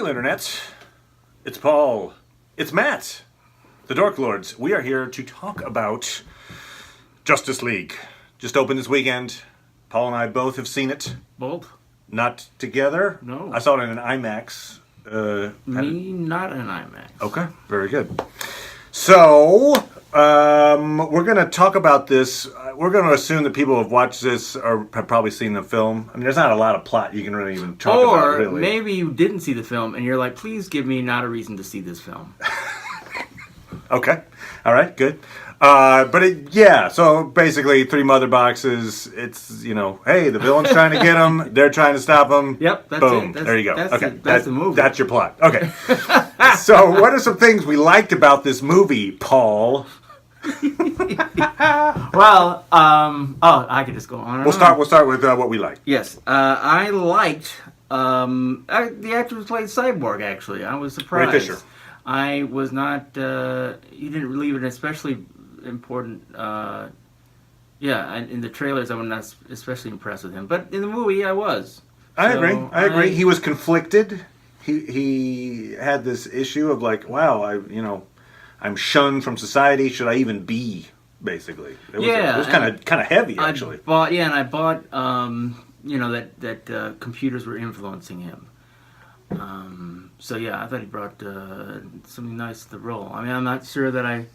Hail, Internet. It's Paul. It's Matt. The Dork Lords. We are here to talk about Justice League. Just opened this weekend. Paul and I both have seen it. Both? Not together. No. I saw it in an IMAX. Me, not an IMAX. Okay, very good. So, we're going to talk about this. We're going to assume that people who have watched this have probably seen the film. I mean, there's not a lot of plot you can really even talk about, really. Or maybe you didn't see the film and you're like, please give me not a reason to see this film. Okay. All right, good. So basically 3 mother boxes. It's, hey, the villain's trying to get them. They're trying to stop them. Yep, that's Boom. it. There you go. That's the movie. That's your plot. Okay. So what are some things we liked about this movie, Paul? Well, I could just go on. We'll start with what we liked. Yes, I liked the actor who played Cyborg. Actually, I was surprised. Ray Fisher. I was not. He didn't leave an especially important. In the trailers, I was not especially impressed with him, but in the movie, I was. I agree. He was conflicted. He had this issue of like, wow, I'm shunned from society. Should I even be? Basically, it was kind of heavy, actually. I bought that computers were influencing him. I thought he brought something nice to the role. I mean, I'm not sure that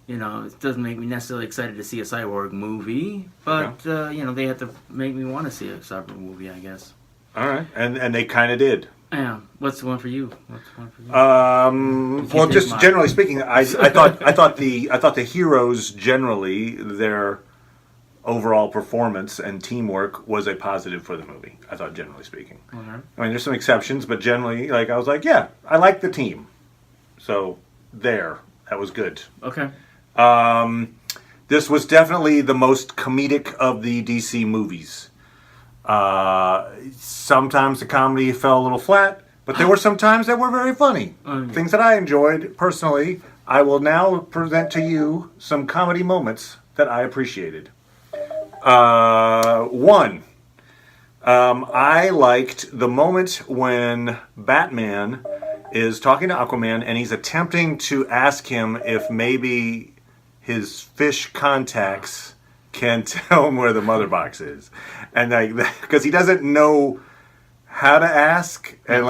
it doesn't make me necessarily excited to see a Cyborg movie, but they have to make me want to see a Cyborg movie, I guess. All right, and they kind of did. Yeah. What's the one for you? Well, just generally speaking, I thought the heroes generally, their overall performance and teamwork was a positive for the movie. I thought, generally speaking. Okay. I mean, there's some exceptions, but generally, I was like, yeah, I like the team. So that was good. Okay. This was definitely the most comedic of the DC movies. Sometimes the comedy fell a little flat, but there were some times that were very funny. Things that I enjoyed personally. I will now present to you some comedy moments that I appreciated. One, I liked the moment when Batman is talking to Aquaman and he's attempting to ask him if maybe his fish contacts can tell him where the mother box is, and because he doesn't know how to ask and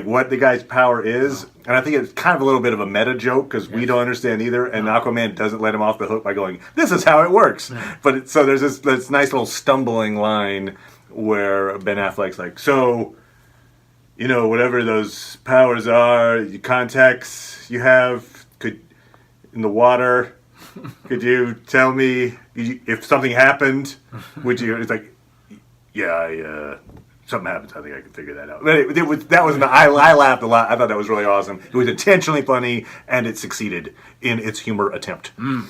what the guy's power is, and I think it's kind of a little bit of a meta joke because we don't understand either, and Aquaman doesn't let him off the hook by going, "This is how it works." But so there's this nice little stumbling line where Ben Affleck's like, "So, whatever those powers are, the contacts you have in the water." Could you tell me if something happened? Would you? It's like, yeah, something happens. I think I can figure that out. But I laughed a lot. I thought that was really awesome. It was intentionally funny, and it succeeded in its humor attempt. 2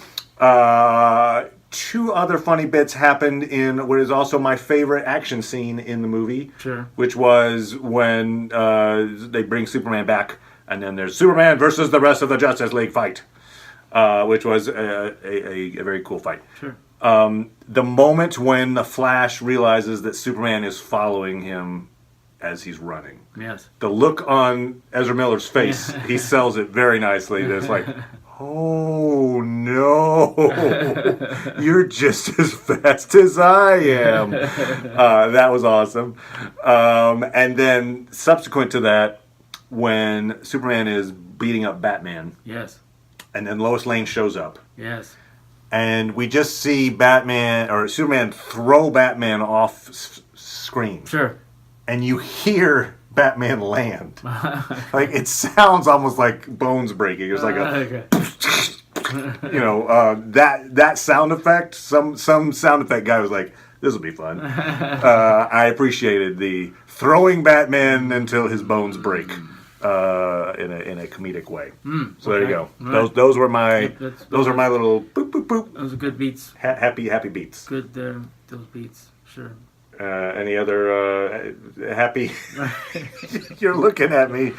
other funny bits happened in what is also my favorite action scene in the movie. Sure. Which was when they bring Superman back, and then there's Superman versus the rest of the Justice League fight. Which was a very cool fight. Sure. The moment when the Flash realizes that Superman is following him as he's running. Yes. The look on Ezra Miller's face, he sells it very nicely. It's like, oh no, you're just as fast as I am. That was awesome. And then subsequent to that, when Superman is beating up Batman. Yes. And then Lois Lane shows up. Yes. And we just see Superman throw Batman off screen. Sure. And you hear Batman land. It sounds almost like bones breaking. It's like that sound effect. Some sound effect guy was like, this will be fun. I appreciated the throwing Batman until his bones break. In a comedic way. So there you go. Right. Those were my little boop boop boop. Those are good beats. Happy beats. Good those beats. Sure. Any other happy? You're looking at me.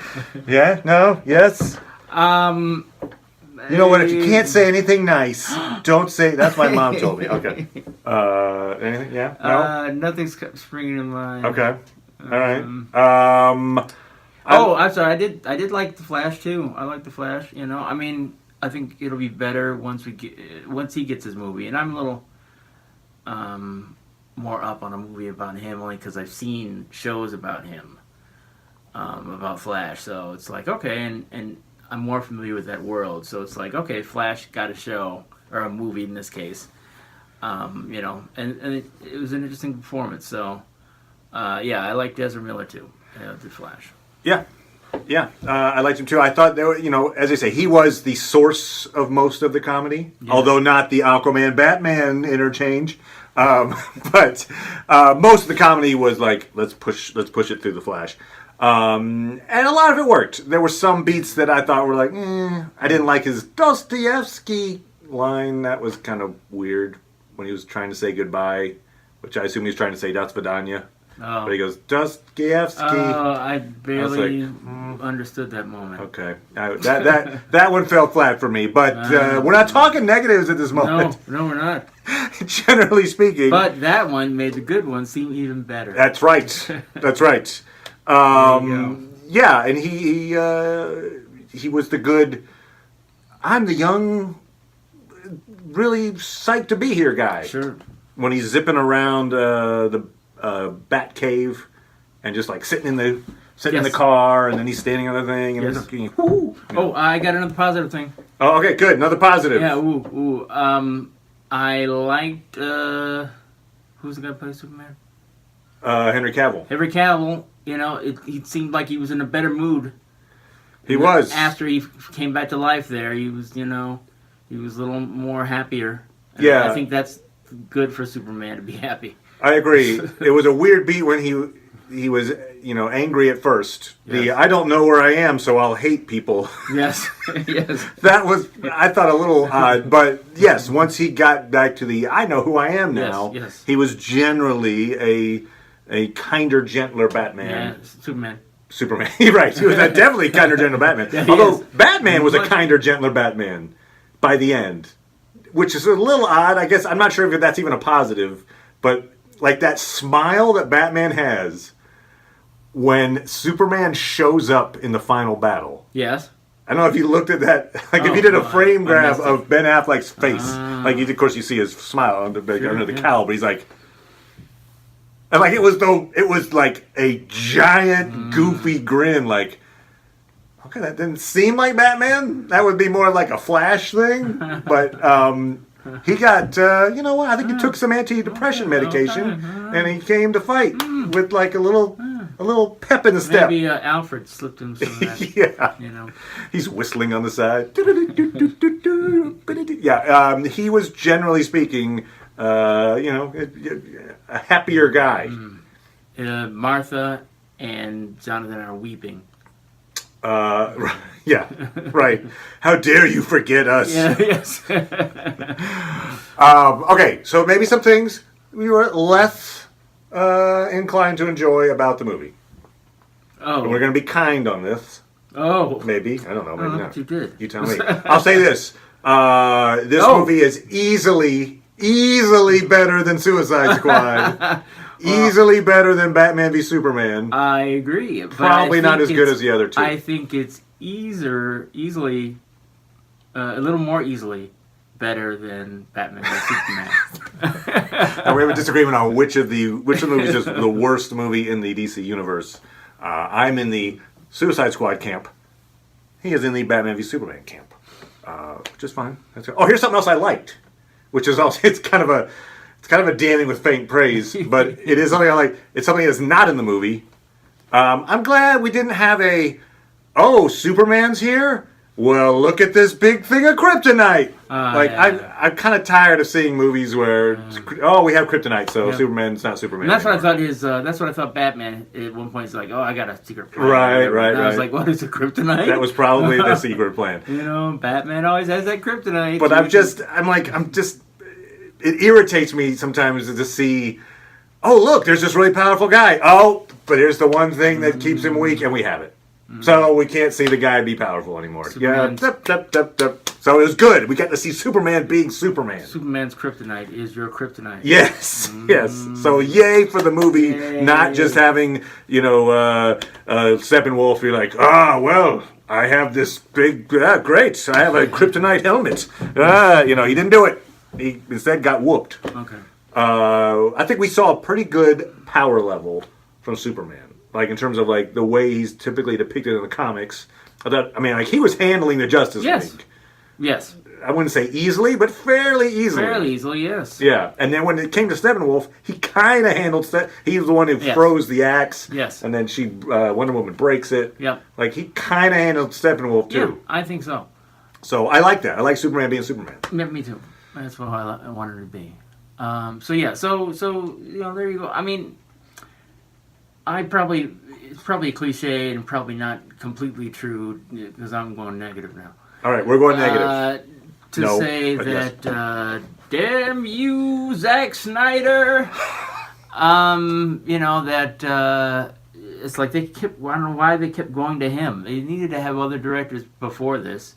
Yeah. No. Yes. You know what? If you can't say anything nice, don't say. That's my mom told me. Okay. Anything? Yeah. No. Nothing's springing to mind. Okay. All right. I'm sorry. I did like the Flash too. I like the Flash. You know, I mean, I think it'll be better once he gets his movie, and I'm a little more up on a movie about him only because I've seen shows about him, about Flash. So it's like okay, and I'm more familiar with that world. So it's like okay, Flash got a show or a movie in this case. You know, and it was an interesting performance. So yeah, I liked Ezra Miller too. The Flash. Yeah. Yeah, I liked him too. I thought, there were, you know, as I say, he was the source of most of the comedy, although not the Aquaman-Batman interchange. But most of the comedy was like, let's push it through the Flash. And a lot of it worked. There were some beats that I thought were like, I didn't like his Dostoevsky line. That was kind of weird when he was trying to say goodbye, which I assume he was trying to say Das Vidanya. Oh. But he goes, Dostoevsky. I barely understood that moment. Okay. That one fell flat for me. But we're not talking negatives at this moment. No, we're not. Generally speaking. But that one made the good one seem even better. That's right. That's right. Yeah, and he was the good, I'm the young, really psyched to be here guy. Sure. When he's zipping around the Bat Cave and just like sitting in the car, and then he's standing on the thing, and he's looking. Whoo, Oh, I got another positive thing. Oh, okay, good. Another positive. Yeah. I liked who's the guy who plays Superman? Henry Cavill. Henry Cavill. You know, he seemed like he was in a better mood. He was after he came back to life. There, he was. You know, he was a little more happier. Yeah, I think that's good for Superman to be happy. I agree. It was a weird beat when he was, you know, angry at first. Yes. I don't know where I am, so I'll hate people. Yes, yes. That was, I thought, a little odd. But yes, once he got back to I know who I am now, yes. He was generally a kinder, gentler Batman. Yeah, Superman. You're right. He was definitely kinder, gentler Batman. Yeah, Although Batman was a kinder, gentler Batman by the end, which is a little odd. I guess I'm not sure if that's even a positive, but like that smile that Batman has when Superman shows up in the final battle. Yes. I don't know if you looked at that. Like if you did a frame grab of Ben Affleck's face, like of course you see his smile under the cowl, but he's like, and like it was like a giant goofy grin. Like, okay, that didn't seem like Batman. That would be more like a Flash thing, but. He got, you know what? I think he took some antidepressant medication, and he came to fight with like a little pep in the step. Maybe Alfred slipped him some of that. Yeah, you know, he's whistling on the side. Yeah, he was generally speaking, you know, a happier guy. Martha and Jonathan are weeping. Yeah, right. How dare you forget us? Yeah, yes. Okay, so maybe some things we were less inclined to enjoy about the movie. Oh. And we're going to be kind on this. Oh. Maybe. I don't know. Maybe not. You did. You tell me. I'll say this. This movie is easily better than Suicide Squad. Easily better than Batman v Superman. I agree. Probably not as good as the other two. I think it's easily, a little more easily better than Batman v Superman. Now we have a disagreement on which of the movies is the worst movie in the DC universe. I'm in the Suicide Squad camp. He is in the Batman v Superman camp, which is fine. Oh, here's something else I liked, which is also it's kind of a damning with faint praise, but it is something I like. It's something that's not in the movie. I'm glad we didn't have Superman's here? Well, look at this big thing of kryptonite. I'm kind of tired of seeing movies where we have kryptonite, so Superman's not Superman. And that's anymore. That's what I thought Batman at one point is like. Oh, I got a secret plan. Right. I was like, what is a kryptonite? That was probably the secret plan. You know, Batman always has that kryptonite. But it irritates me sometimes to see, oh look, there's this really powerful guy. Oh, but here's the one thing that keeps him weak, and we have it. So we can't see the guy be powerful anymore. Superman's- So it was good. We got to see Superman being Superman. Superman's kryptonite is your kryptonite. Yes, yes. So yay for the movie, Yay. not just having, Steppenwolf be like, well, I have this big, great, I have a kryptonite helmet. He didn't do it. He instead got whooped. Okay. I think we saw a pretty good power level from Superman. Like, in terms of, like, the way he's typically depicted in the comics. He was handling the Justice League. Yes. I wouldn't say easily, but fairly easily. Fairly easily, yes. Yeah, and then when it came to Steppenwolf, he kind of handled he was the one who Yes. froze the axe. Yes. And then Wonder Woman breaks it. Yep. Like, he kind of handled Steppenwolf, too. Yeah, I think so. So, I like that. I like Superman being Superman. Me too. That's what I wanted to be. So there you go. I mean, it's probably a cliche and probably not completely true because I'm going negative now. All right, we're going negative. To No, say but yes. that, damn you, Zack Snyder. That it's like I don't know why they kept going to him. They needed to have other directors before this.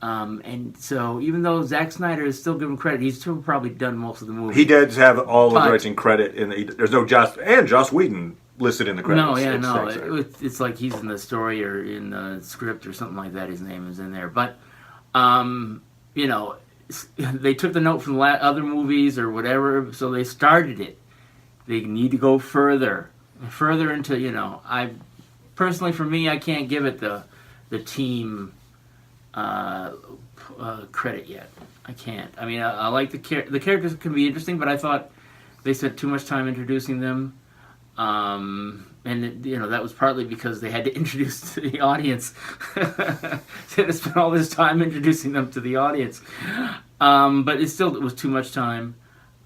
And so even though Zack Snyder is still given credit, he's still probably done most of the movie. He does have all the But- directing credit. There's no Joss Whedon listed in the credits. It's like he's in the story or in the script or something like that. His name is in there. But, they took the note from the other movies or whatever, so they started it. They need to go further into, I personally, for me, I can't give it the team credit yet. I can't. I mean, I like the characters can be interesting, but I thought they spent too much time introducing them. That was partly because they had to introduce to the audience. They had to spend all this time introducing them to the audience. But it was too much time.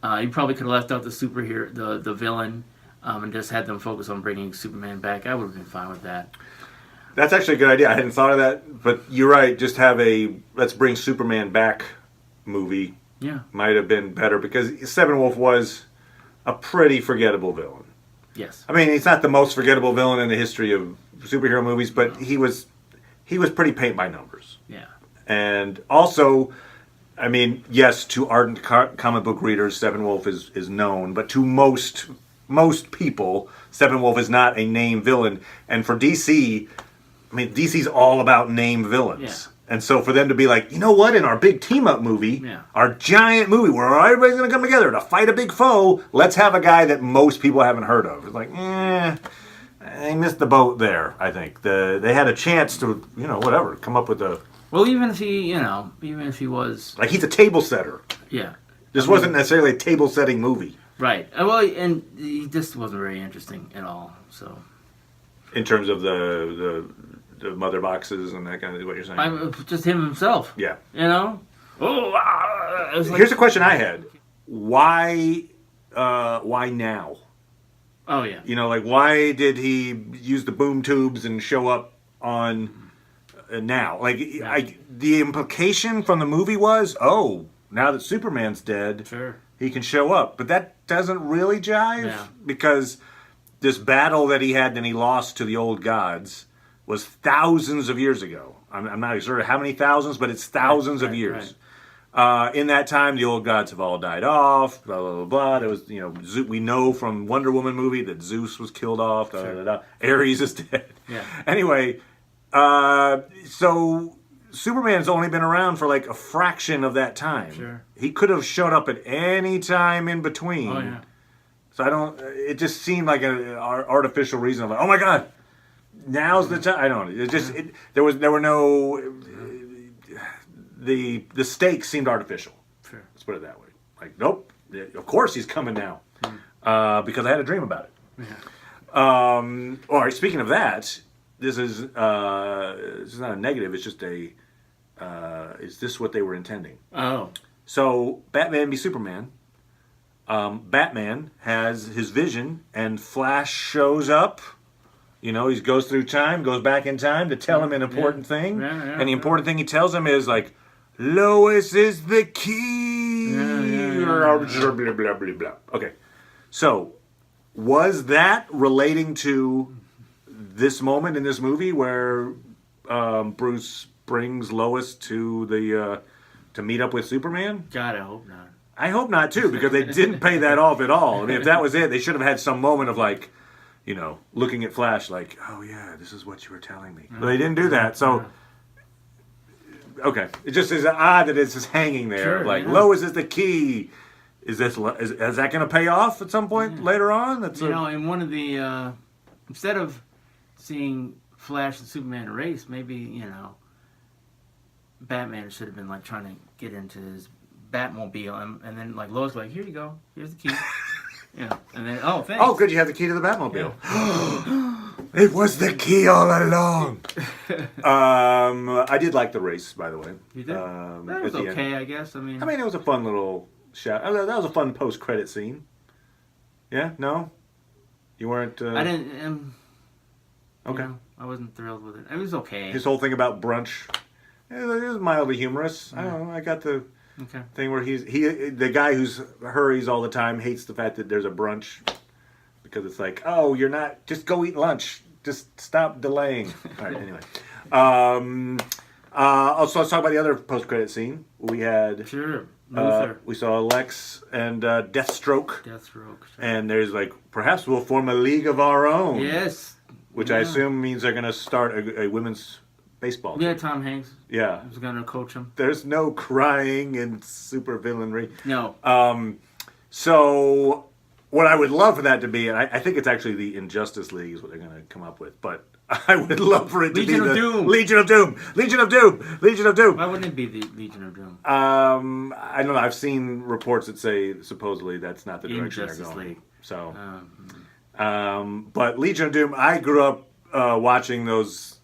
You probably could have left out the superhero, the villain, and just had them focus on bringing Superman back. I would have been fine with that. That's actually a good idea. I hadn't thought of that, but you're right. Just have a let's bring Superman back movie. Yeah. Might have been better because Steppenwolf was a pretty forgettable villain. Yes. I mean, he's not the most forgettable villain in the history of superhero movies, but he was pretty paint by numbers. Yeah. And also, I mean, yes, to ardent comic book readers, Steppenwolf is known, but to most people, Steppenwolf is not a name villain. And for DC, I mean, DC's all about name villains. Yeah. And so for them to be like, you know what, in our big team-up movie, our giant movie where everybody's going to come together to fight a big foe, let's have a guy that most people haven't heard of. It's like, they missed the boat there, I think. They had a chance to, come up with a... Well, even if he was... Like, he's a table setter. Yeah. This wasn't necessarily a table-setting movie. Right. Well, and he just wasn't very interesting at all, so... In terms of the mother boxes and that kind of what you're saying. Just him himself. Yeah. Here's a question I had: why now? Oh yeah. Why did he use the boom tubes and show up on now? The implication from the movie was, now that Superman's dead, sure, he can show up, but that doesn't really jive because this battle that he had and he lost to the old gods was thousands of years ago. I'm not sure how many thousands, but it's thousands of years. Right. In that time, the old gods have all died off. Blah blah blah blah. There was, we know from Wonder Woman movie that Zeus was killed off. Sure. Ares is dead. Yeah. Anyway, so Superman's only been around for like a fraction of that time. Sure. He could have showed up at any time in between. Oh yeah. So it just seemed like an artificial reason of like, oh my God, now's the time. I don't know. It just, there were no, the stakes seemed artificial. Sure. Let's put it that way. Like, nope, of course he's coming now. Because I had a dream about it. Yeah. All right, speaking of that, this is not a negative, it's just is this what they were intending? Oh. So, Batman v Superman. Batman has his vision, and Flash shows up. He goes through time, goes back in time to tell him an important thing. And the important thing he tells him is like, Lois is the key. Blah, blah, blah, blah. Okay. So, was that relating to this moment in this movie where Bruce brings Lois to the to meet up with Superman? God, I hope not. I hope not too, because they didn't pay that off at all. I mean, if that was it, they should have had some moment of like, you know, looking at Flash like, oh yeah, this is what you were telling me. But they didn't do that, so. Okay, it just is odd that it's just hanging there. Sure, like yeah. Lois is the key. Is that going to pay off at some point later on? That's In one of the instead of seeing Flash and Superman race, maybe Batman should have been like trying to get into his Batmobile, and then like Lois like, here you go, here's the key, and then thanks. Oh, good, you have the key to the Batmobile. It was the key all along. I did like the race, by the way. You did? That was okay, I guess. I mean, it was a fun little shot. That was a fun post-credit scene. Yeah? No? You weren't... I didn't... okay. I wasn't thrilled with it. It was okay. His whole thing about brunch, it was mildly humorous. I don't know. I got the thing where the guy who hurries all the time hates the fact that there's a brunch. Because it's like, oh, you're not... Just go eat lunch. Just stop delaying. All right, anyway. Also, let's talk about the other post-credit scene. We had... Sure. Luther. We saw Lex and Deathstroke. Sure. And there's like, perhaps we'll form a league of our own. Yes. Which I assume means they're going to start a women's baseball team. Yeah, Tom Hanks. Yeah. Was going to coach him. There's no crying and super villainry. No. So... What I would love for that to be, and I think it's actually the Injustice League is what they're going to come up with, but I would love for it to be the Doom. Legion of Doom. Legion of Doom. Legion of Doom. Why wouldn't it be the Legion of Doom? I don't know. I've seen reports that say supposedly that's not the direction they're going. League. So, but Legion of Doom. I grew up watching those.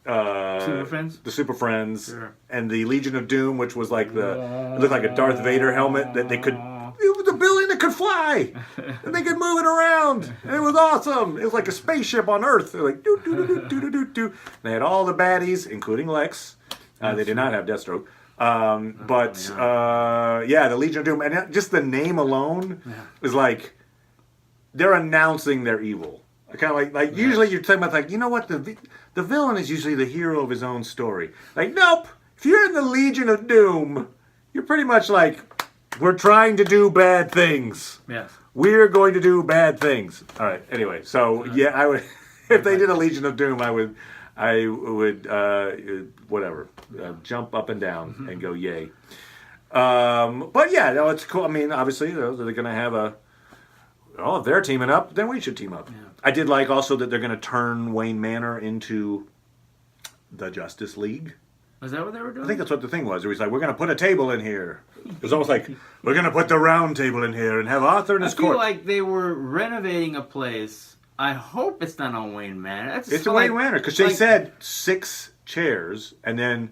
Super Friends? The Super Friends, sure. And the Legion of Doom, which was like it looked like a Darth Vader helmet that they could. It was a building that could fly, and they could move it around, and it was awesome. It was like a spaceship on Earth. They're like doo doo doo doo doo doo doo. They had all the baddies, including Lex. They did not have Deathstroke, the Legion of Doom, and just the name alone is like they're announcing their evil. Kind of like usually you're talking about like, you know what, the villain is usually the hero of his own story. Like, nope, if you're in the Legion of Doom, you're pretty much like, we're trying to do bad things. Yes. We're going to do bad things. All right. Anyway, so I would, if they did a Legion of Doom, I would whatever, jump up and down and go yay. But yeah, no, it's cool. I mean, obviously they're going to have if they're teaming up, then we should team up. Yeah. I did like also that they're going to turn Wayne Manor into the Justice League. Was that what they were doing? I think that's what the thing was. It was like, we're going to put a table in here. It was almost like, we're going to put the round table in here and have Arthur and his court. I feel like they were renovating a place. I hope it's not on Wayne Manor. It's a Wayne Manor, because they said 6 chairs, and then,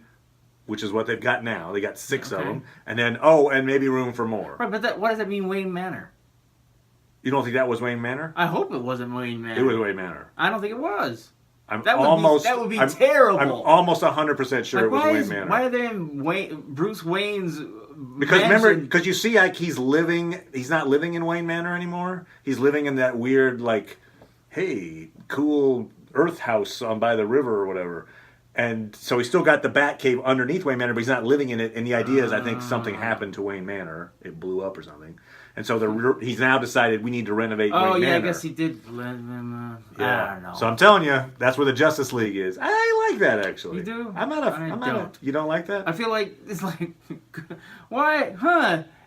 which is what they've got now. They got 6 of them. And then, and maybe room for more. Right, but what does that mean, Wayne Manor? You don't think that was Wayne Manor? I hope it wasn't Wayne Manor. It was Wayne Manor. I don't think it was. That would be terrible. I'm almost 100% sure it was Wayne Manor. Why are they in Bruce Wayne's Because remember, because you see, like, he's not living in Wayne Manor anymore. He's living in that weird, like, hey, cool Earth house on by the river or whatever. And so he's still got the Bat Cave underneath Wayne Manor, but he's not living in it. And the idea is, I think something happened to Wayne Manor. It blew up or something. And so he's now decided we need to renovate Wayne Manor. Oh, yeah, I guess he did let him, yeah. I don't know. So I'm telling you, that's where the Justice League is. I like that, actually. You do? You don't like that? I feel like, it's like, why,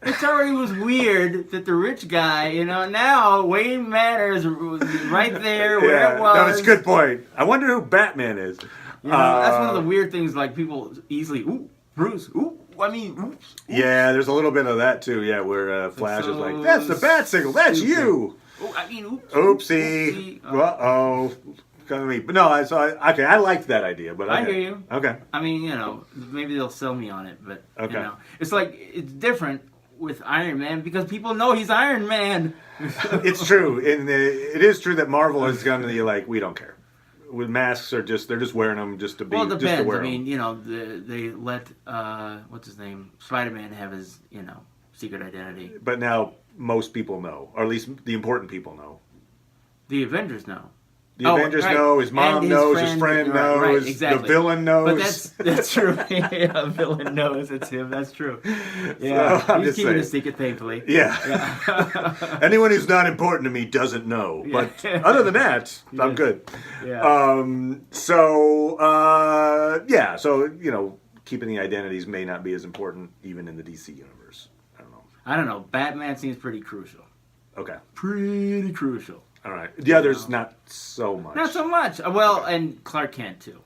It already was weird that the rich guy, now Wayne Manor is right there where it was. No, that's a good point. I wonder who Batman is. That's one of the weird things, like, people easily, ooh, Bruce, ooh. Oops. Yeah, there's a little bit of that too. Yeah, where Flash is like, "That's the bat signal. That's you." Oops. Oopsie. Uh-oh. But no, I liked that idea. But I hear you. Okay. I mean, maybe they'll sell me on it, but okay. It's like it's different with Iron Man because people know he's Iron Man. It's true, and it is true that Marvel has gone to the like, we don't care. With masks, they're just wearing them just to be. Well, it depends. Just to wear them. I mean, they let what's his name, Spider-Man, have his secret identity. But now most people know, or at least the important people know. The Avengers know. The Avengers know, his mom knows, his friend knows, right, exactly. the villain knows. But that's true. Yeah, villain knows it's him. That's true. Yeah, So, he's keeping a secret, thankfully. Yeah. Anyone who's not important to me doesn't know. Yeah. But other than that, I'm good. Yeah. So keeping the identities may not be as important even in the DC universe. I don't know. Batman seems pretty crucial. Okay. Pretty crucial. All right. The others, not so much. Not so much. Well, and Clark Kent too.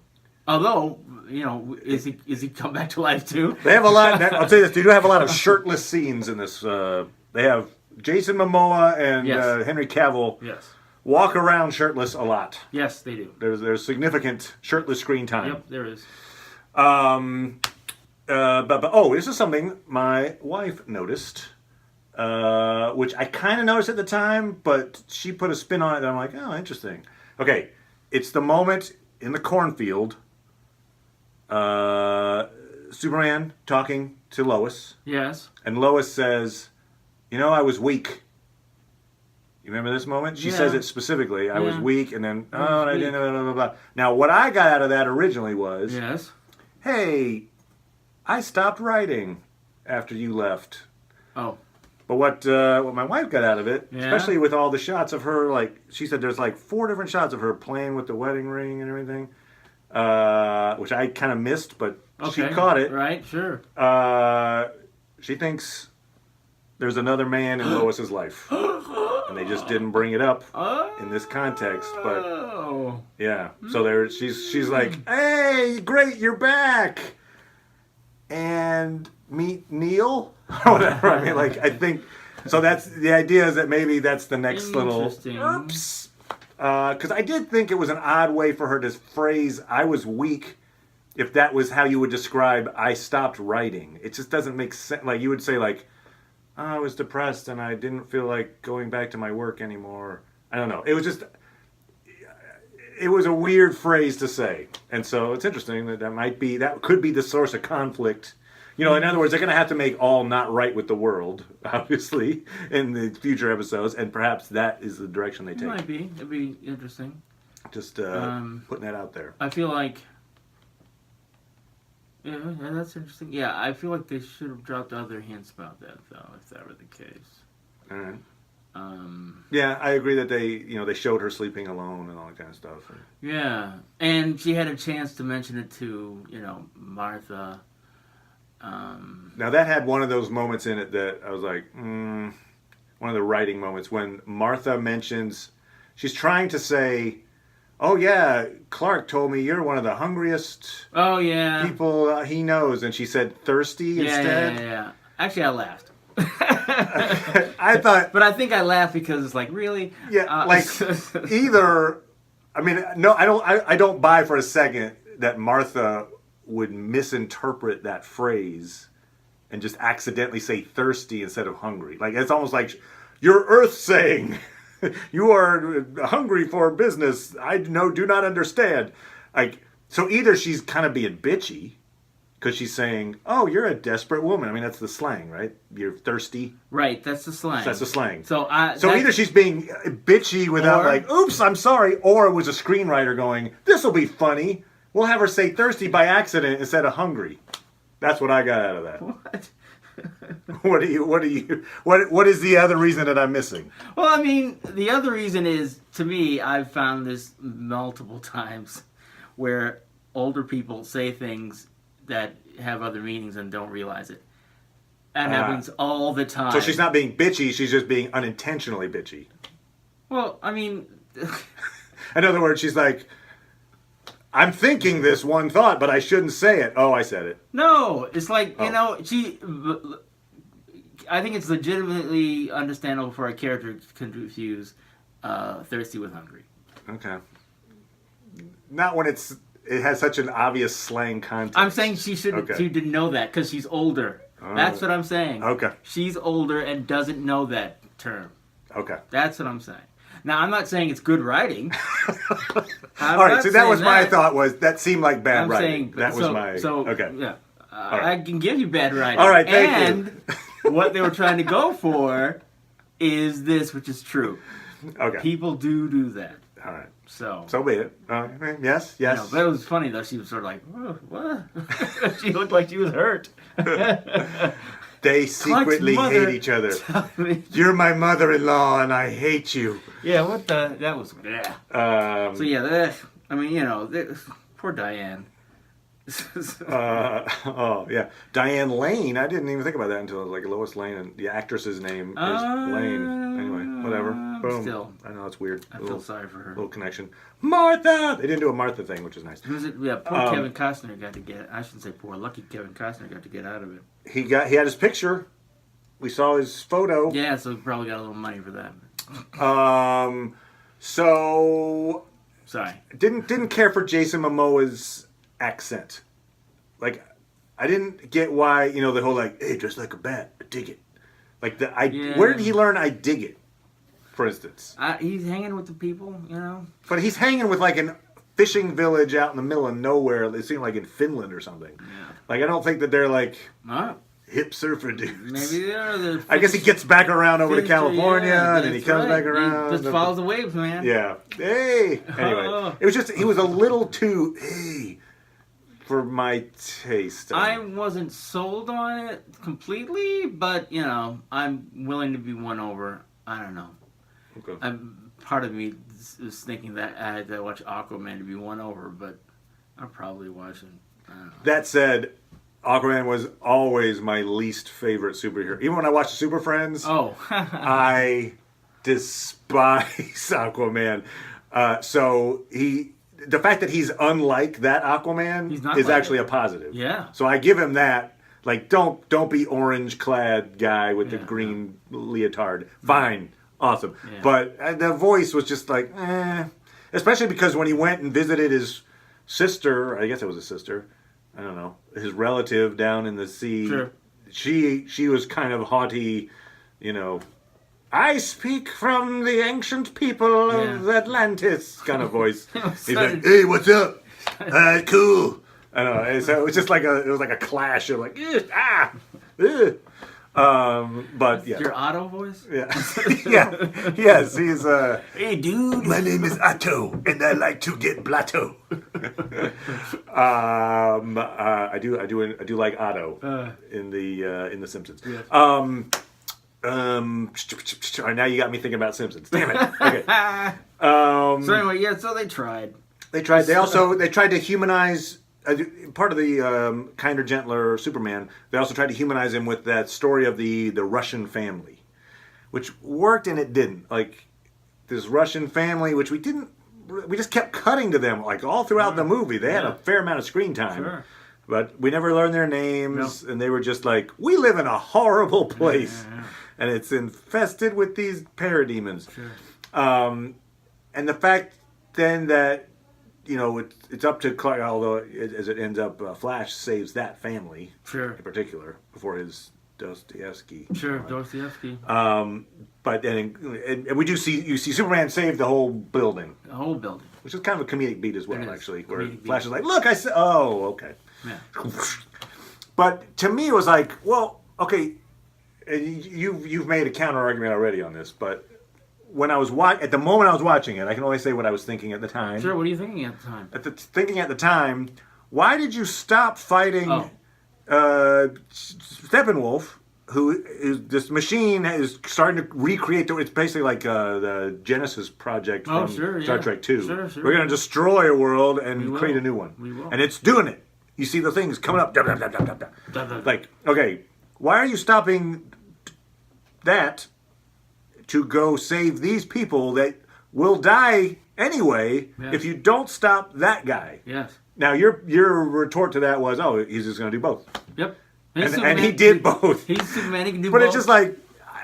Although, is he come back to life too? They have a lot. I'll tell you this. They do have a lot of shirtless scenes in this. They have Jason Momoa and Henry Cavill. Yes. Walk around shirtless a lot. Yes, they do. There's significant shirtless screen time. Yep, there is. This is something my wife noticed. Which I kind of noticed at the time, but she put a spin on it, and I'm like, oh, interesting. Okay, it's the moment in the cornfield, Superman talking to Lois. Yes. And Lois says, I was weak. You remember this moment? She says it specifically. I was weak, and then, and I didn't, blah, blah, blah. Now, what I got out of that originally was, hey, I stopped writing after you left. Oh. But what my wife got out of it, especially with all the shots of her, like, she said there's like 4 different shots of her playing with the wedding ring and everything, which I kind of missed, but she caught it. Right, sure. She thinks there's another man in Lois's life. And they just didn't bring it up in this context. But, yeah. So she's like, hey, great, you're back. And meet Neil? Or whatever. I mean, like, I think... So that's... The idea is that maybe that's the next little... Oops. Because I did think it was an odd way for her to phrase, I was weak, if that was how you would describe, I stopped writing. It just doesn't make sense. Like, you would say, like, I was depressed and I didn't feel like going back to my work anymore. I don't know. It was just... It was a weird phrase to say. And so it's interesting that could be the source of conflict. In other words, they're going to have to make all not right with the world, obviously, in the future episodes, and perhaps that is the direction they take. It might be. It'd be interesting. Just putting that out there. I feel like... Yeah, that's interesting. Yeah, I feel like they should have dropped other hints about that, though, if that were the case. All right. Yeah, I agree that they showed her sleeping alone and all that kind of stuff. Yeah, and she had a chance to mention it to, Martha. Now that had one of those moments in it that I was like, one of the writing moments when Martha mentions, she's trying to say, oh yeah, Clark told me you're one of the hungriest people he knows, and she said thirsty instead. Yeah. Actually, I laughed. I thought, but I think I laughed because it's like, really? Yeah, either. I mean, no, I don't buy for a second that Martha would misinterpret that phrase and just accidentally say thirsty instead of hungry. Like, it's almost like you're Earth saying you are hungry for business. I do not understand. Like, so either she's kind of being bitchy. Because she's saying, oh, you're a desperate woman. I mean, that's the slang, right? You're thirsty. Right, that's the slang. That's the slang. So either she's being bitchy without oops, I'm sorry, or it was a screenwriter going, this will be funny. We'll have her say thirsty by accident instead of hungry. That's what I got out of that. What? What is the other reason that I'm missing? Well, I mean, the other reason is, to me, I've found this multiple times where older people say things that have other meanings and don't realize it. That happens all the time. So she's not being bitchy, she's just being unintentionally bitchy. Well, I mean... In other words, she's like, I'm thinking this one thought, but I shouldn't say it. Oh, I said it. No, it's like, I think it's legitimately understandable for a character to confuse thirsty with hungry. Okay. Not when it has such an obvious slang context. I'm saying she didn't know that because she's older. That's what I'm saying. Okay. She's older and doesn't know that term. Okay. That's what I'm saying. Now, I'm not saying it's good writing. All right, so that was my thought. That seemed like bad writing. Okay. Yeah. I can give you bad writing. All right, thank you. And what they were trying to go for is this, which is true. Okay. People do that. All right. So be it. Yes. but it was funny though. She was sort of like, oh, what? She looked like she was hurt. They secretly hate each other. You're my mother-in-law, and I hate you. Yeah, what the? That was So yeah, I mean, poor Diane. Oh yeah, Diane Lane. I didn't even think about that until like Lois Lane, and the actress's name is Lane. Anyway, whatever. Boom. Still, I know it's weird. I feel sorry for her. Little connection. Martha. They didn't do a Martha thing, which is nice. Yeah, poor Kevin Costner got to get. I shouldn't say poor. Lucky Kevin Costner got to get out of it. He had his picture. We saw his photo. Yeah, so he probably got a little money for that. So sorry. Didn't care for Jason Momoa's accent. Like, I didn't get why, the whole like, hey, just like a bat, I dig it. Like where did he learn I dig it? For instance, he's hanging with the people, But he's hanging with like an fishing village out in the middle of nowhere. It seemed like in Finland or something. Yeah. Like I don't think that they're like hip surfer dudes. Maybe they're. I guess he gets back around over to California, and then he comes back around. He just follows the waves, man. Yeah. Hey. Anyway, it was a little too for my taste. I wasn't sold on it completely, but I'm willing to be won over. I don't know. Okay. Part of me is thinking that I had to watch Aquaman to be won over, but I'll probably watch it. I don't know. That said, Aquaman was always my least favorite superhero. Even when I watched Super Friends, I despise Aquaman. So the fact that he's unlike that Aquaman is actually a positive. Yeah. So I give him that. Like, don't be orange clad guy with the green leotard. Fine. Awesome. Yeah. But the voice was just like, especially because when he went and visited his sister, I guess it was a sister, I don't know, his relative down in the sea. Sure. She was kind of haughty, I speak from the ancient people of Atlantis kind of voice. He's like, hey, what's up? Cool. I don't know. So it was just like a clash of like, but yeah. Your Otto voice? Yeah. Yeah. Yes, he's hey dude. My name is Otto and I like to get blatto. I do like Otto in the Simpsons. Yes. Now you got me thinking about Simpsons. Damn it. Okay. So anyway, so they tried. They tried. They tried to humanize part of the kinder, gentler Superman. They also tried to humanize him with that story of the Russian family, which worked and it didn't. Like this Russian family, which we just kept cutting to them like all throughout the movie. They had a fair amount of screen time. Sure. But we never learned their names, and they were just like, we live in a horrible place, and it's infested with these parademons. Sure. And the fact then that, it's up to Clark, although as it ends up, Flash saves that family in particular before his Dostoevsky. Sure, Dostoevsky. But then and you see Superman save the whole building. The whole building. Which is kind of a comedic beat as well, actually, where Flash is like, look, I said, oh, okay. Yeah. But to me, it was like, well, okay, you've made a counter argument already on this, but when I was at the moment I was watching it, I can only say what I was thinking at the time. Sure, what are you thinking at the time? Thinking at the time, why did you stop fighting Steppenwolf? Who is this machine is starting to recreate? It's basically like the Genesis project from Star Trek 2. Sure. We're going to destroy a world and create a new one. We will. And it's doing it. You see the things coming up. Like, okay, why are you stopping that to go save these people that will die anyway if you don't stop that guy? Yes. Now, your retort to that was, oh, he's just going to do both. Yep. And he did both. He's Superman, he can do both. But both. It's just like,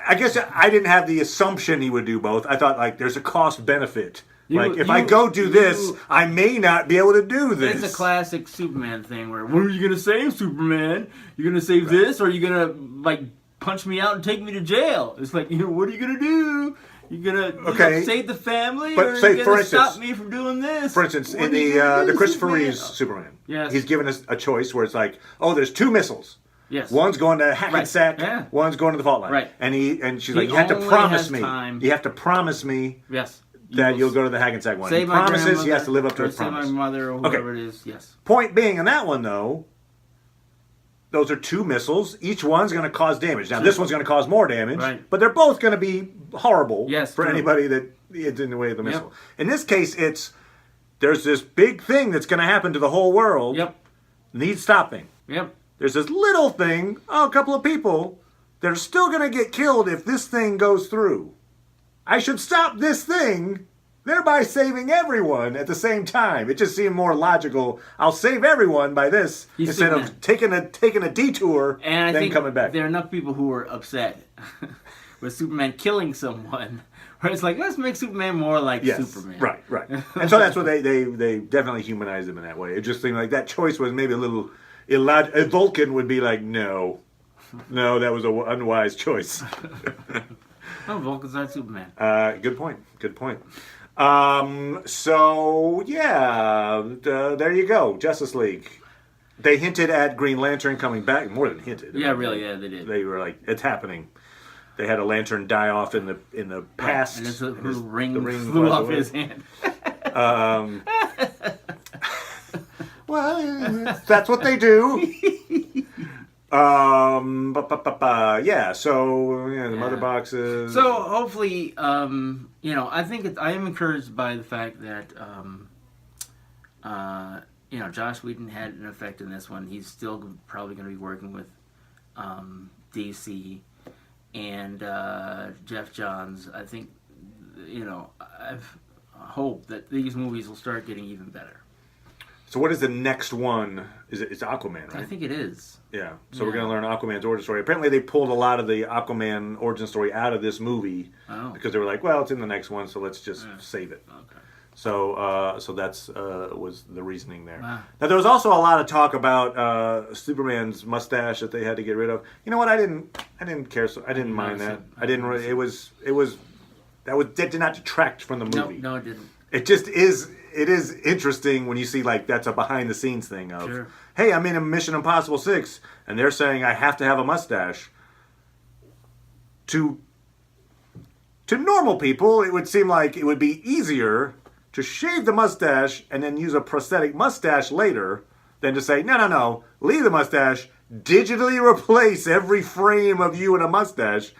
I guess I didn't have the assumption he would do both. I thought, like, there's a cost benefit. If I go do this, I may not be able to do this. It's a classic Superman thing where, what are you going to save, Superman? You're going to save this, or are you going to, like, punch me out and take me to jail? It's like, what are you going to do? You're going to save the family, or are you going to stop me from doing this? For instance, in the Christopher Reeves Superman, he's given us a choice where it's like, oh, there's two missiles. Yes. One's going to Hackensack, one's going to the fault line. Right. And she's like, you have to promise me. You have to promise me that you'll go to the Hackensack one. He Save my promises he has grandmother, to live up to or his save promise. my mother or whoever it is. Yes. Point being, in that one though, those are 2 missiles. Each one's going to cause damage. Now, this one's going to cause more damage, Right. but they're both going to be horrible Yes, for true. anybody that is in the way of the Yep. missile. In this case, there's this big thing that's going to happen to the whole world. Yep. Needs stopping. Yep. There's this little thing, a couple of people that are still going to get killed if this thing goes through. I should stop this thing, thereby saving everyone at the same time. It just seemed more logical. I'll save everyone by this He's instead of taking a detour And I then think coming back. there are enough people who are upset with Superman killing someone, where it's like, let's make Superman more like Superman. Right. And so that's what they definitely humanized him in that way. It just seemed like that choice was maybe a little illogical. Vulcan would be like, no, that was an unwise choice. Oh, Vulcan's not Superman. Good point. So yeah, there you go. Justice League. They hinted at Green Lantern coming back. More than hinted. Yeah, really. Yeah, they did. They were like, it's happening. They had a lantern die off in the past. And the ring ring flew flies off away. his hand. Well, that's what they do. Yeah. So the mother boxes. So hopefully, I think I am encouraged by the fact that Joss Whedon had an effect in this one. He's still probably going to be working with DC and Jeff Johns. I think I've hope that these movies will start getting even better. So what is the next one? It's Aquaman, right? I think it is. Yeah. So we're going to learn Aquaman's origin story. Apparently they pulled a lot of the Aquaman origin story out of this movie because they were like, well, it's in the next one, so let's just save it. Okay. So that's was the reasoning there. Wow. Now there was also a lot of talk about Superman's mustache that they had to get rid of. You know what? I didn't care. So I didn't mind that. I didn't. That did not detract from the movie. No, it didn't. It just is. It is interesting when you see like that's a behind the scenes thing of, Sure. Hey, I'm in a Mission Impossible 6, and they're saying I have to have a mustache. To normal people, it would seem like it would be easier to shave the mustache and then use a prosthetic mustache later than to say, no, leave the mustache, digitally replace every frame of you in a mustache.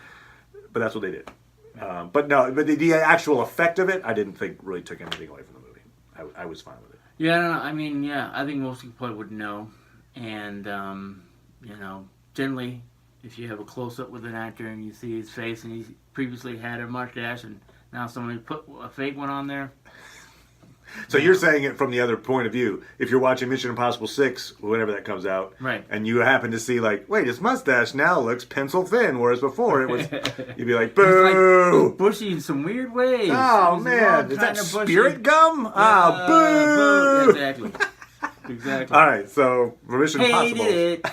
But that's what they did. But the actual effect of it, I didn't think really took anything away from the movie. I was fine with it. Yeah, I think most people probably would know. And, generally, if you have a close-up with an actor and you see his face and he previously had a mustache and now somebody put a fake one on there. So you're saying it from the other point of view. If you're watching Mission Impossible 6, whenever that comes out, right, and you happen to see like, wait, his mustache now looks pencil thin, whereas before it was, you'd be like, boo! Like bushy in some weird ways. Oh man, is that spirit gum? Ah, boo! Exactly. Exactly. All right, so Mission Impossible. Hated it.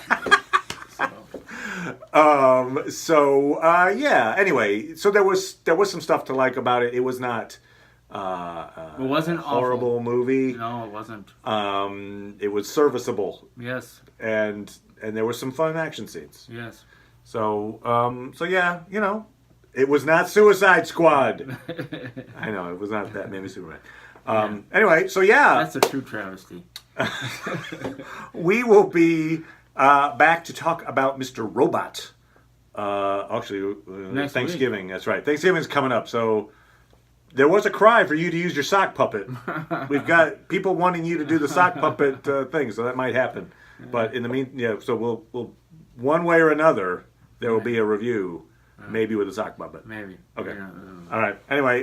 Anyway, so there was some stuff to like about it. It was not. It wasn't a horrible awful. movie. No, it wasn't. It was serviceable. Yes. And there were some fun action scenes. Yes. So it was not Suicide Squad. I know it was not that maybe Superman. Anyway, so yeah, that's a true travesty. we will be back to talk about Mr. Robot. Next Thanksgiving. week. That's right. Thanksgiving's coming up, so. There was a cry for you to use your sock puppet. We've got people wanting you to do the sock puppet thing, so that might happen. Yeah. But in the meantime, so we'll one way or another, there will be a review, maybe with a sock puppet. Maybe. Okay. Yeah. All right. Anyway,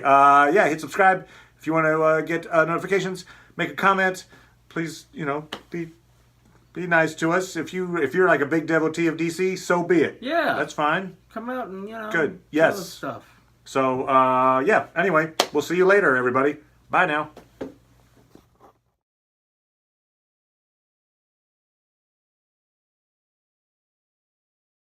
hit subscribe if you want to get notifications. Make a comment. Please, be nice to us. If you're like a big devotee of DC, so be it. Yeah. That's fine. Come out and Good. Tell Yes. us stuff. So, anyway, we'll see you later, everybody. Bye now.